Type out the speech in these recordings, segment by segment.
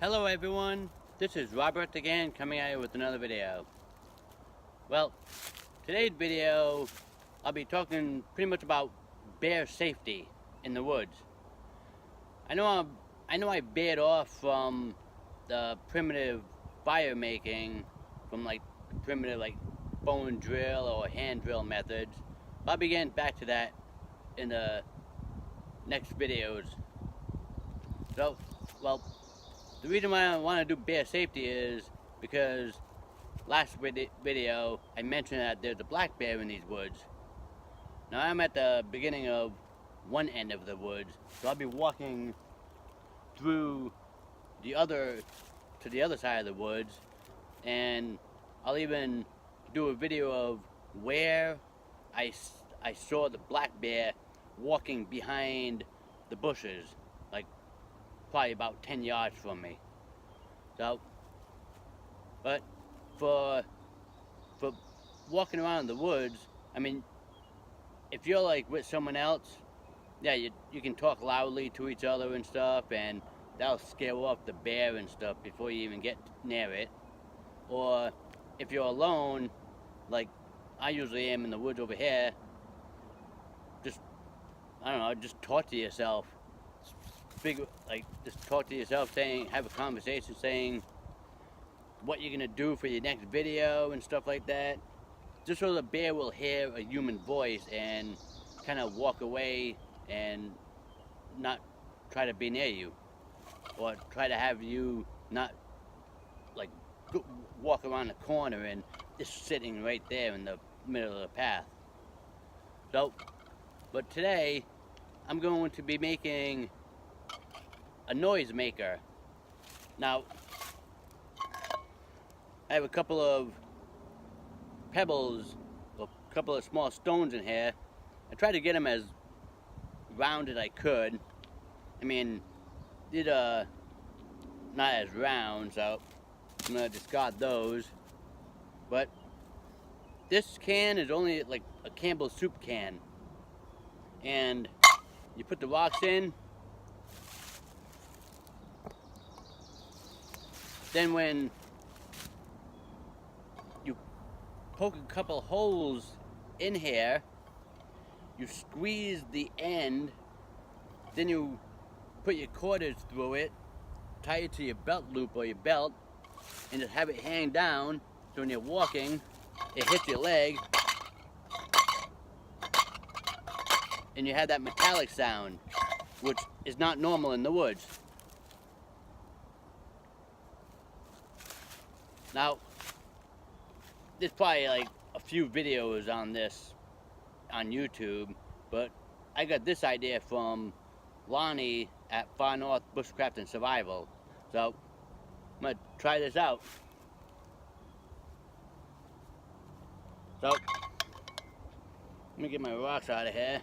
Hello everyone, this is Robert again coming at you with another video. Well, today's video I'll be talking pretty much about bear safety in the woods. I know I bared off from the primitive fire making, from like primitive like bone drill or hand drill methods. I'll be getting back to that in the next videos. So, well, the reason why I want to do bear safety is because last video I mentioned that there's a black bear in these woods. Now I'm at the beginning of one end of the woods, so I'll be walking through the other side of the woods, and I'll even do a video of where I saw the black bear walking behind the bushes, like probably about 10 yards from me. So, but for walking around the woods, I mean, if you're like with someone else, yeah, you can talk loudly to each other and stuff, and that'll scare off the bear and stuff before you even get near it. Or if you're alone, like I usually am in the woods over here, just, I don't know, just talk to yourself. Just talk to yourself, have a conversation, saying what you're gonna do for your next video and stuff like that, just so the bear will hear a human voice and kind of walk away and not try to be near you, or try to have you not like walk around the corner and just sitting right there in the middle of the path. So, but today I'm going to be making a noisemaker. Now, I have a couple of pebbles, a couple of small stones in here. I tried to get them as round as I could. I mean, these are not as round, so I'm gonna discard those. But this can is only like a Campbell's soup can, and you put the rocks in. Then when you poke a couple holes in here, you squeeze the end, then you put your quarters through it, tie it to your belt loop or your belt, and just have it hang down, so when you're walking, it hits your leg, and you have that metallic sound, which is not normal in the woods. Now, there's probably like a few videos on this on YouTube, but I got this idea from Lonnie at Far North Bushcraft and Survival. So, I'm gonna try this out. So, let me get my rocks out of here.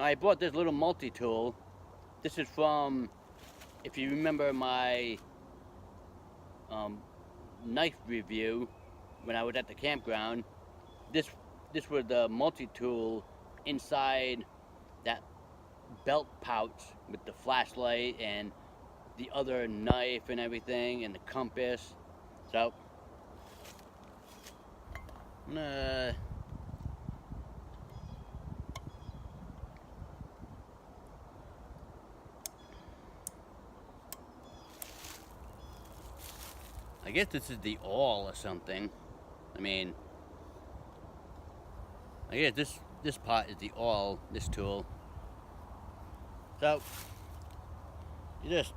Now, I bought this little multi-tool. This is from, if you remember my knife review when I was at the campground, this was the multi-tool inside that belt pouch with the flashlight and the other knife and everything and the compass. So I'm gonna I guess this is the awl or something. I mean, I guess this part is the awl, this tool. So, you just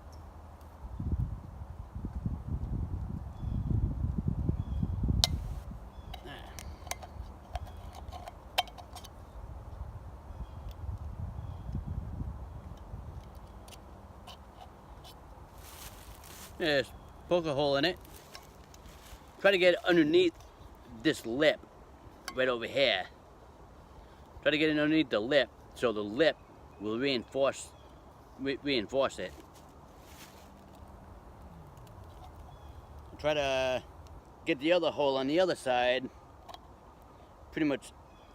poke a hole in it. Try to get it underneath this lip right over here. Try to get it underneath the lip so the lip will reinforce it. Try to get the other hole on the other side pretty much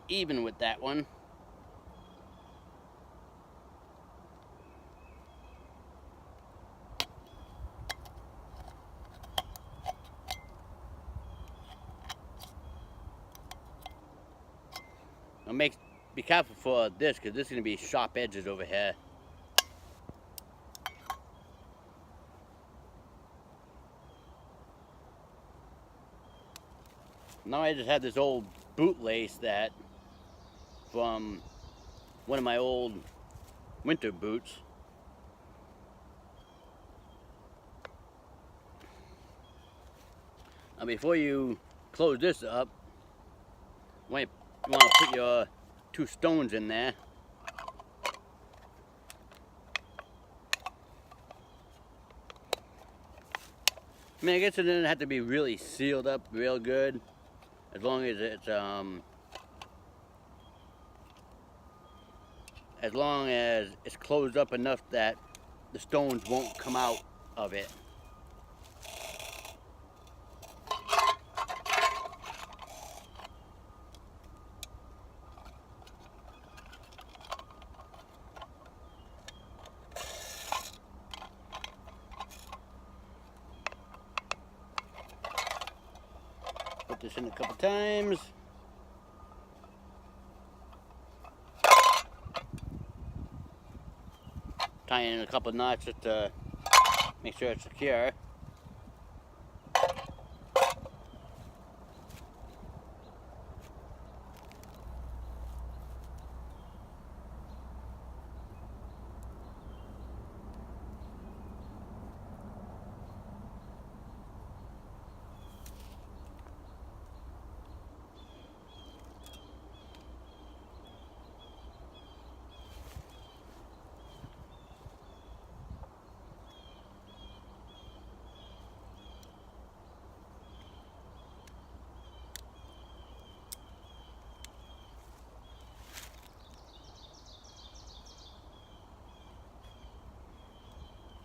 even with that one. be careful for this, because this is going to be sharp edges over here. Now I just have this old bootlace that from one of my old winter boots. Now before you close this up, you want to put your 2 stones in there. I mean, I guess it doesn't have to be really sealed up real good, as long as it's closed up enough that the stones won't come out of it. Put this in a couple times. Tie in a couple knots just to make sure it's secure.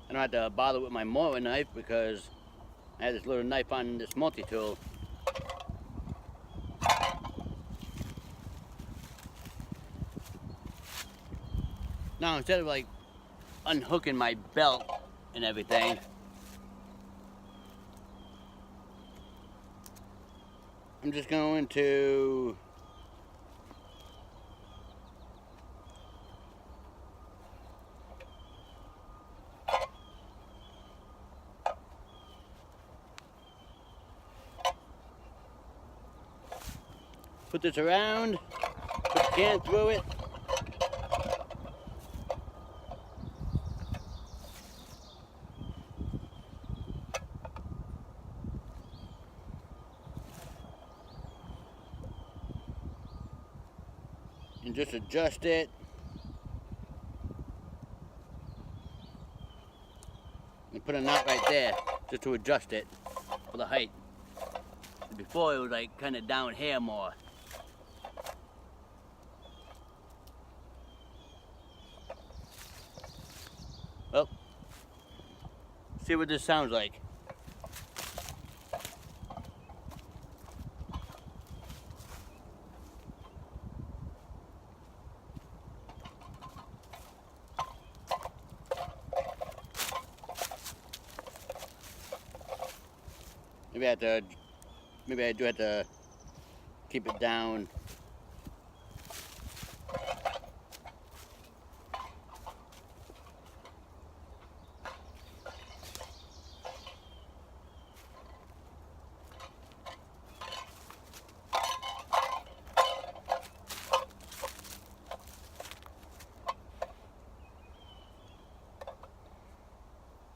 I don't have to bother with my mower knife because I have this little knife on this multi-tool. Now instead of like unhooking my belt and everything, I'm just going to put this around, put the can through it. And just adjust it. And put a knot right there just to adjust it for the height. Before it was like kind of down here more. Well, see what this sounds like. Maybe I do have to keep it down.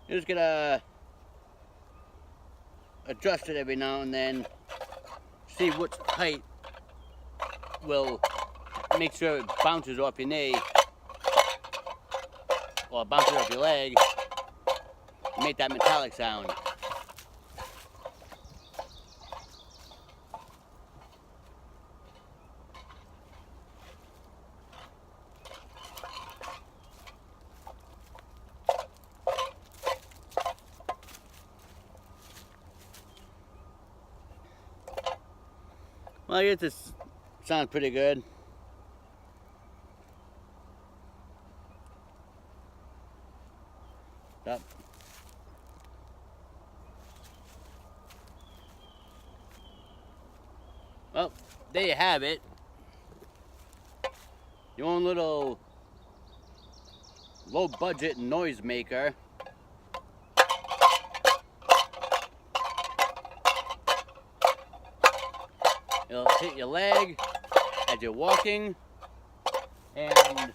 You're just gonna adjust it every now and then, see what height will make sure it bounces off your knee or bounces off your leg, make that metallic sound. Well, I guess this sounds pretty good. Stop. Well, there you have it. your own little low budget noisemaker. It'll hit your leg as you're walking, and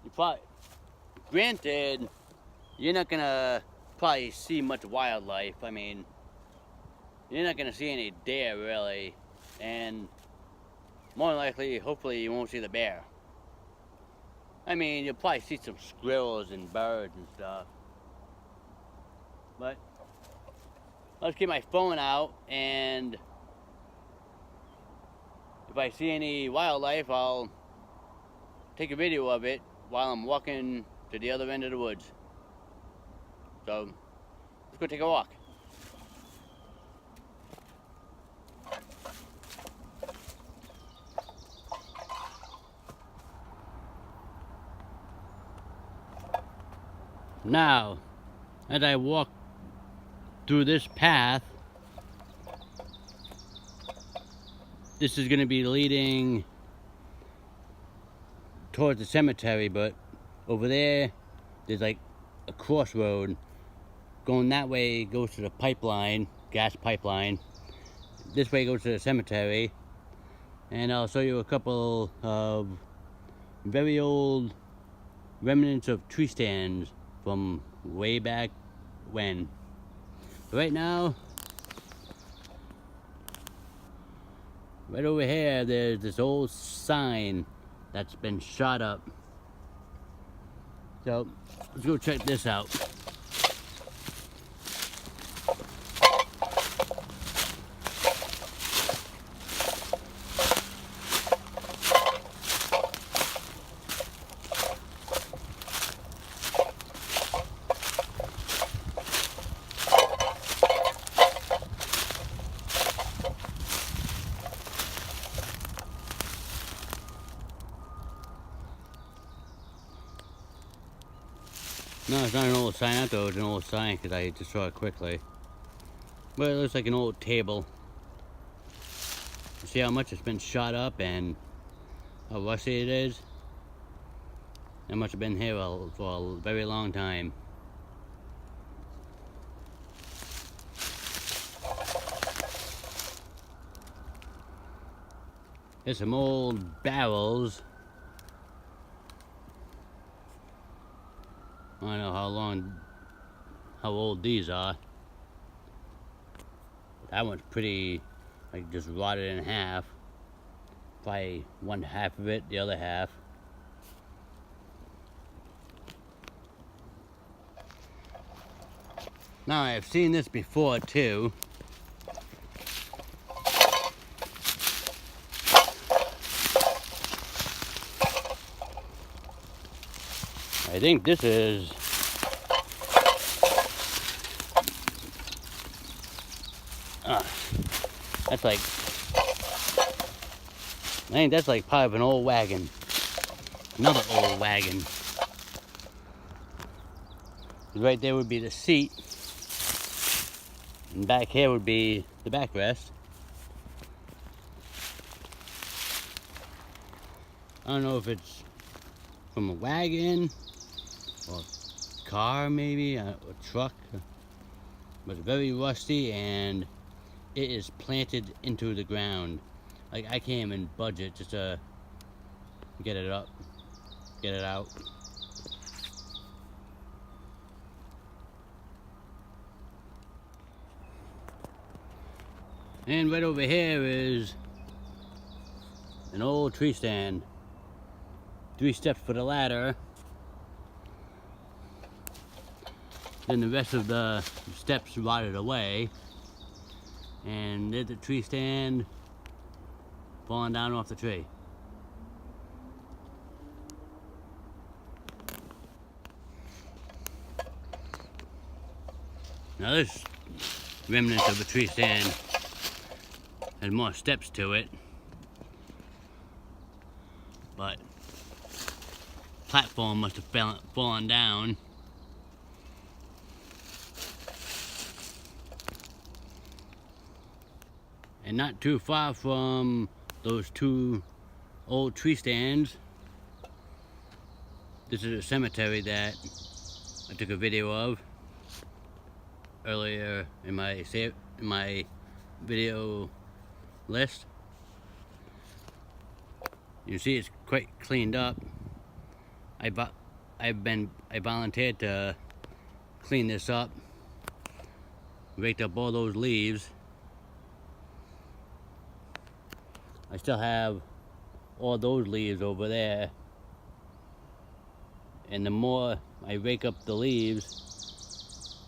you probably, granted, you're not gonna probably see much wildlife. I mean, you're not gonna see any deer really, and more likely, hopefully, you won't see the bear. I mean, you'll probably see some squirrels and birds and stuff. But let's get my phone out, and if I see any wildlife, I'll take a video of it while I'm walking to the other end of the woods. So, let's go take a walk. Now, as I walk through this path, this is going to be leading towards the cemetery, but over there, there's like a crossroad. Going that way goes to the pipeline, gas pipeline. This way goes to the cemetery. And I'll show you a couple of very old remnants of tree stands from way back when. Right now, right over here, there's this old sign that's been shot up. So, let's go check this out. No, it's not an old sign. I thought it was an old sign because I just saw it quickly. But it looks like an old table. You see how much it's been shot up and how rusty it is? It must have been here for a very long time. There's some old barrels. I don't know how old these are. That one's pretty, like, just rotted in half. Probably one half of it, the other half. Now, I've seen this before too. I think this is that's like, I think that's like part of an old wagon. Another old wagon. Right there would be the seat. And back here would be the backrest. I don't know if it's from a wagon or a car, maybe a truck, but it's very rusty and it is planted into the ground. Like, I can't even budge it just to get it up, get it out. And right over here is an old tree stand. 3 steps for the ladder. Then the rest of the steps rotted away. And there's the tree stand falling down off the tree. Now this remnant of the tree stand has more steps to it, but platform must have fallen down. And not too far from those 2 old tree stands. This is a cemetery that I took a video of earlier in my video list. You see it's quite cleaned up. I volunteered to clean this up. Raked up all those leaves. I still have all those leaves over there. And the more I rake up the leaves,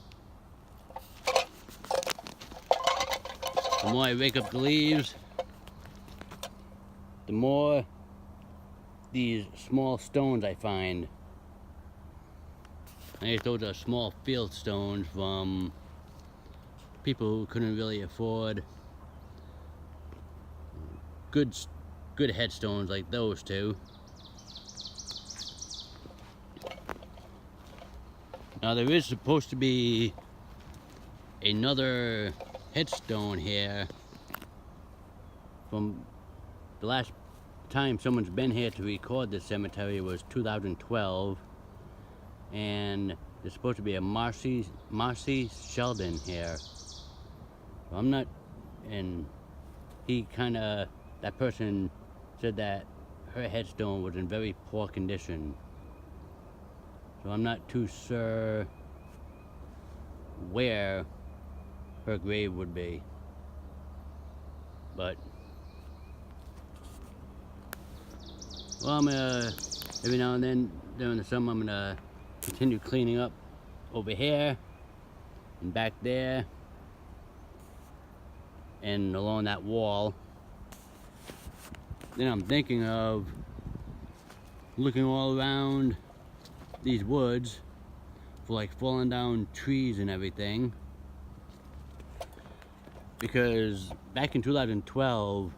the more these small stones I find. I guess those are small field stones from people who couldn't really afford good headstones like those two. Now there is supposed to be another headstone here. From the last time someone's been here to record this cemetery was 2012, and there's supposed to be a Marcy Sheldon here. I'm not, and that person said that her headstone was in very poor condition. So I'm not too sure where her grave would be. But, well, I'm gonna, every now and then during the summer, I'm gonna continue cleaning up over here and back there and along that wall. Then I'm thinking of looking all around these woods for like falling down trees and everything, because back in 2012,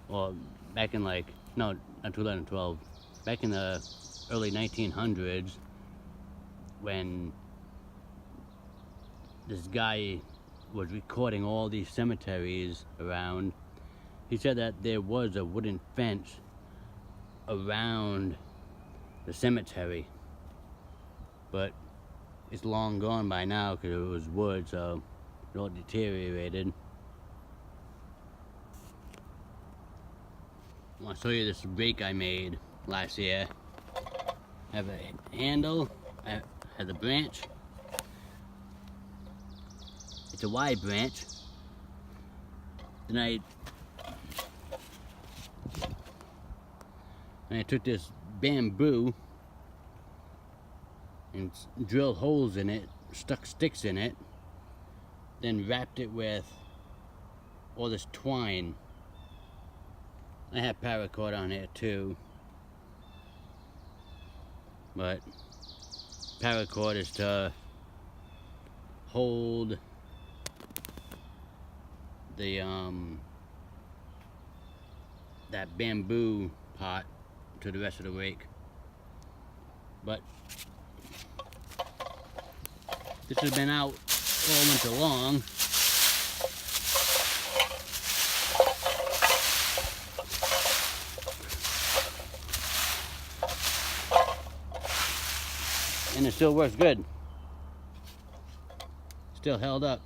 or back in like, no, not 2012, back in the early 1900s, when this guy was recording all these cemeteries around, he said that there was a wooden fence around the cemetery, but it's long gone by now because it was wood, so it all deteriorated. I want to show you this rake I made last year. I have a handle, I have a branch. It's a wide branch. Then I took this bamboo and drilled holes in it, stuck sticks in it, then wrapped it with all this twine. I have paracord on here too, but paracord is to hold the that bamboo pot to the rest of the rake. But this has been out all winter long. And it still works good. Still held up.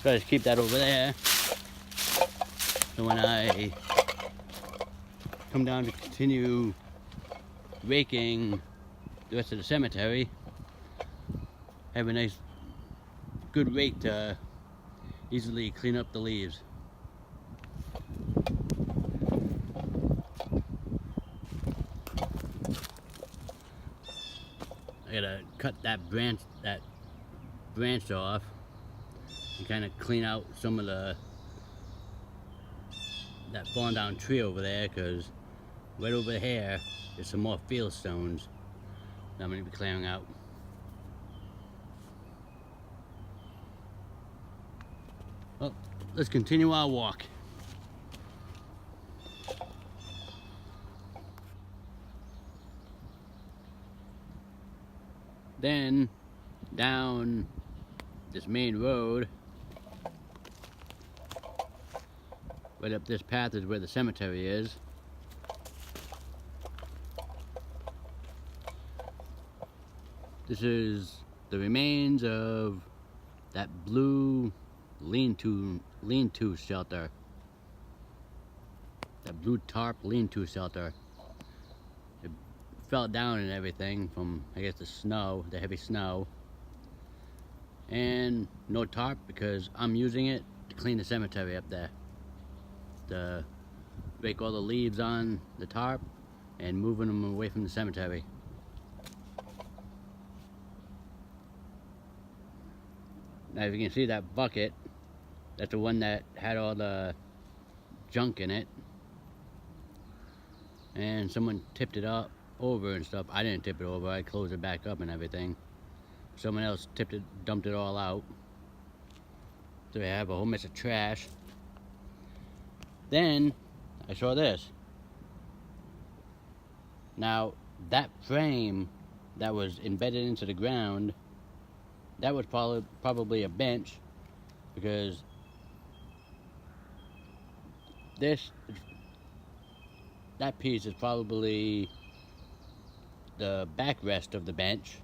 So I just keep that over there. So when I come down to continue raking the rest of the cemetery, I have a nice, good rake to easily clean up the leaves. I gotta cut that branch off and kind of clean out some of that fallen down tree over there, because right over here is some more field stones that I'm going to be clearing out. Well, let's continue our walk. Then down this main road. Right up this path is where the cemetery is. This is the remains of that blue lean-to shelter. That blue tarp lean-to shelter. It fell down and everything from, I guess, the snow, the heavy snow. And no tarp because I'm using it to clean the cemetery up there. To rake all the leaves on the tarp and moving them away from the cemetery. Now if you can see that bucket, that's the one that had all the junk in it. And someone tipped it up over and stuff. I didn't tip it over, I closed it back up and everything. Someone else tipped it, dumped it all out. So we have a whole mess of trash. Then I saw this. Now that frame that was embedded into the ground, that was probably a bench, because that piece is probably the backrest of the bench,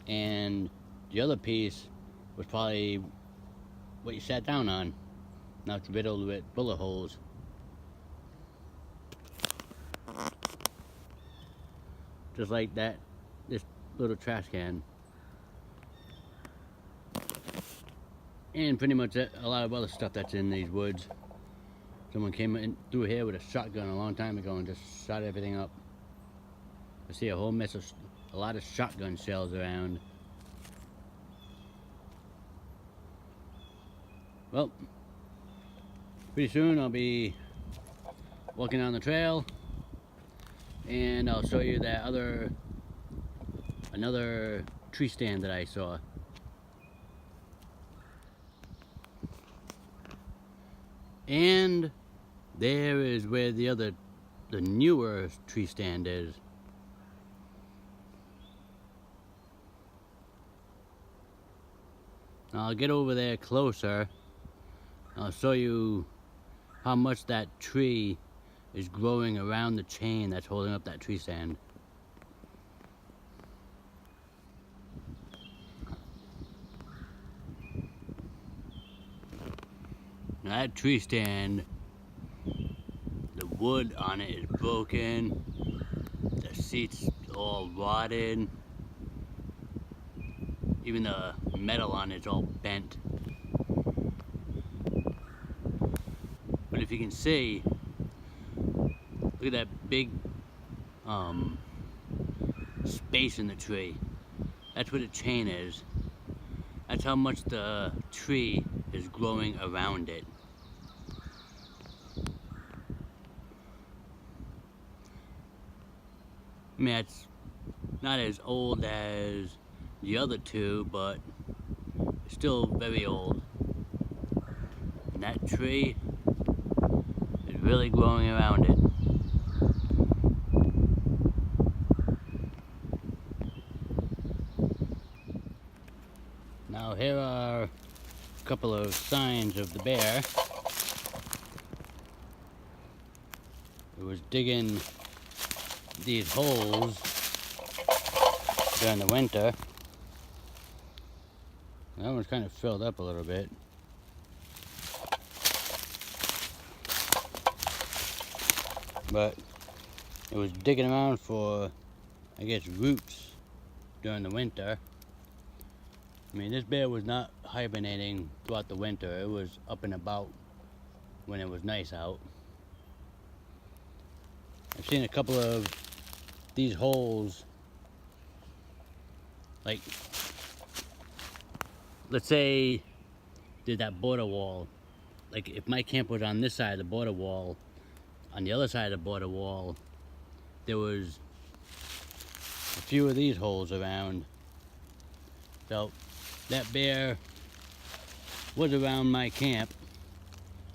and the other piece was probably what you sat down on. Now it's riddled with bullet holes. Just like that, this little trash can. And pretty much a lot of other stuff that's in these woods. Someone came in through here with a shotgun a long time ago and just shot everything up. I see a whole mess of, a lot of shotgun shells around. Well, pretty soon I'll be walking down the trail and I'll show you that another tree stand that I saw. And there is where the newer tree stand is. I'll get over there closer. I'll show you how much that tree is growing around the chain that's holding up that tree stand. Now that tree stand, the wood on it is broken, the seat's all rotted, even the metal on it's all bent. But if you can see, look at that big space in the tree. That's where the chain is. That's how much the tree is growing around it. I mean, it's not as old as the other two, but it's still very old. And that tree is really growing around it. Now here are a couple of signs of the bear. It was digging these holes during the winter. That one's kind of filled up a little bit. But it was digging around for, I guess, roots during the winter. I mean, this bear was not hibernating throughout the winter. It was up and about when it was nice out. I've seen a couple of these holes, like, let's say there's that border wall. Like if my camp was on this side of the border wall, on the other side of the border wall, there was a few of these holes around. So that bear was around my camp,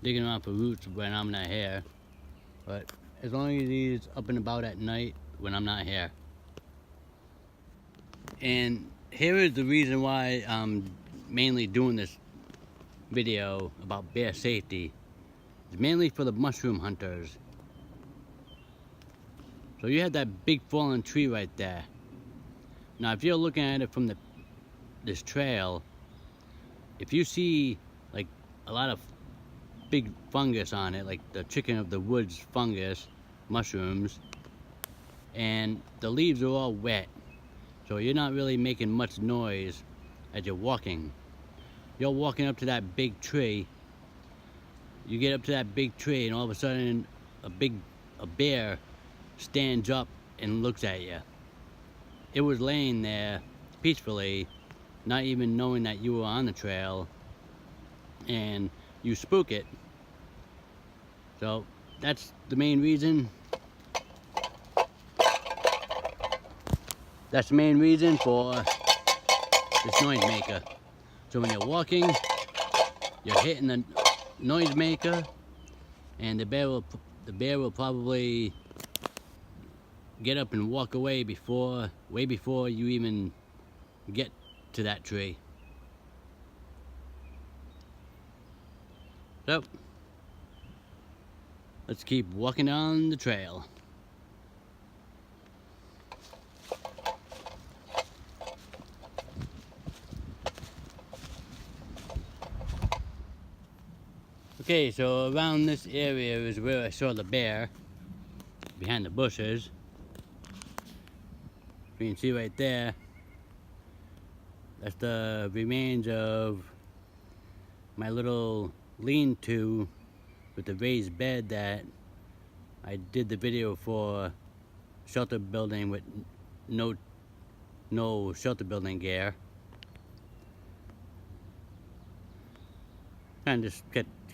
digging around for roots when I'm not here. But as long as he's up and about at night when I'm not here. And here is the reason why I'm mainly doing this video about bear safety. It's mainly for the mushroom hunters. So you have that big fallen tree right there. Now if you're looking at it from this trail, if you see like a lot of big fungus on it, like the chicken of the woods fungus, mushrooms, and the leaves are all wet, so you're not really making much noise as you're walking. You're walking up to that big tree, you get up to that big tree, and all of a sudden a bear stands up and looks at you. It was laying there peacefully, not even knowing that you were on the trail, and you spook it. So that's the main reason. That's the main reason for this noisemaker. So when you're walking, you're hitting the noisemaker, and the bear will probably get up and walk away way before you even get to that tree. So let's keep walking down the trail. Okay, so around this area is where I saw the bear, behind the bushes. You can see right there, that's the remains of my little lean-to with the raised bed that I did the video for shelter building with no shelter building gear. Kind of just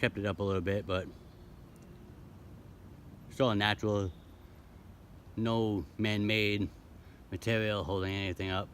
kept it up a little bit, but still a natural, no man-made material holding anything up.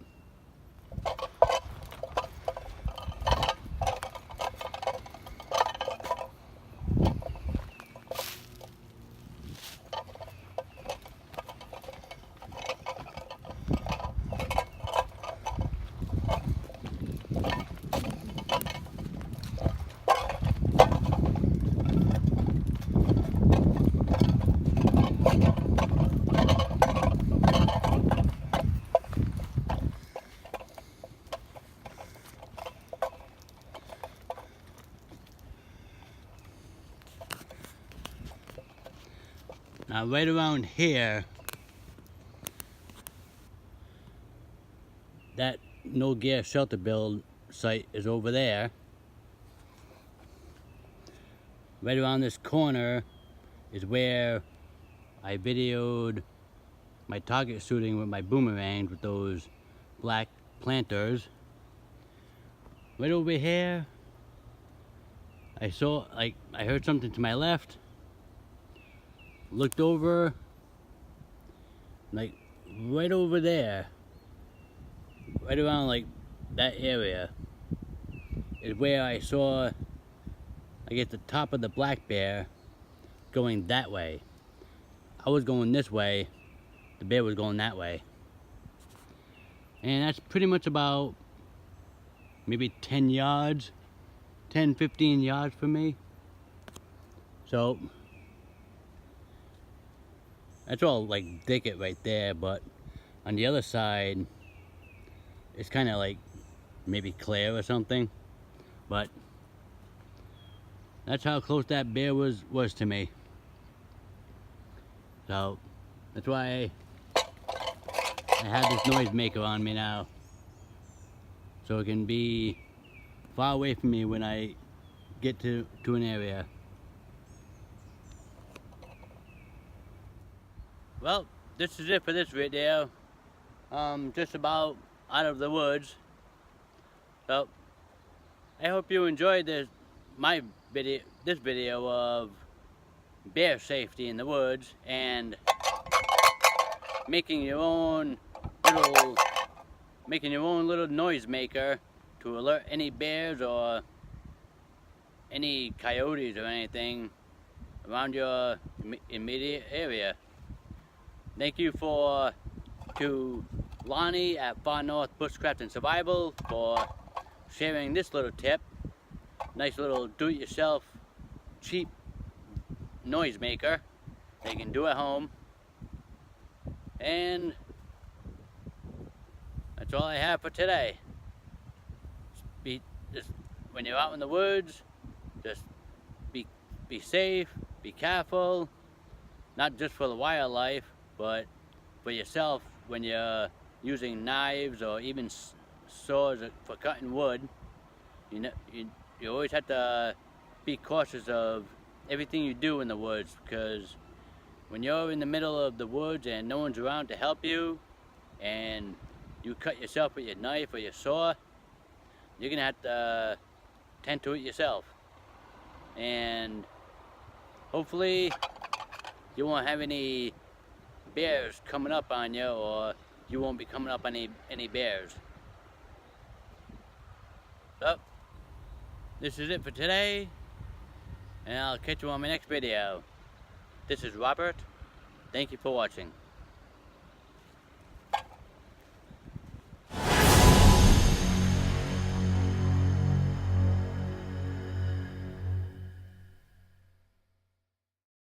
Now right around here, that no gear shelter build site is over there. Right around this corner is where I videoed my target shooting with my boomerangs with those black planters. Right over here, I heard something to my left. Looked over, like right over there, right around like that area is where I saw, I guess, the top of the black bear going that way. I was going this way, the bear was going that way. And that's pretty much about maybe 10 yards, 10, 15 yards from me. So that's all like thicket right there, but on the other side, it's kind of like maybe clear or something. But that's how close that bear was to me. So that's why I have this noisemaker on me now, so it can be far away from me when I get to an area. Well, this is it for this video. Just about out of the woods. So I hope you enjoyed this video of bear safety in the woods and making your own little noisemaker to alert any bears or any coyotes or anything around your immediate area. Thank you to Lonnie at Far North Bushcraft and Survival for sharing this little tip. Nice little do-it-yourself cheap noisemaker that you can do at home. And that's all I have for today. Just when you're out in the woods, just be safe, be careful, not just for the wildlife, but for yourself when you're using knives or even saws for cutting wood. You always have to be cautious of everything you do in the woods, because when you're in the middle of the woods and no one's around to help you and you cut yourself with your knife or your saw, you're gonna have to tend to it yourself. And hopefully you won't have any bears coming up on you, or you won't be coming up on any bears. So this is it for today, and I'll catch you on my next video. This is Robert. Thank you for watching.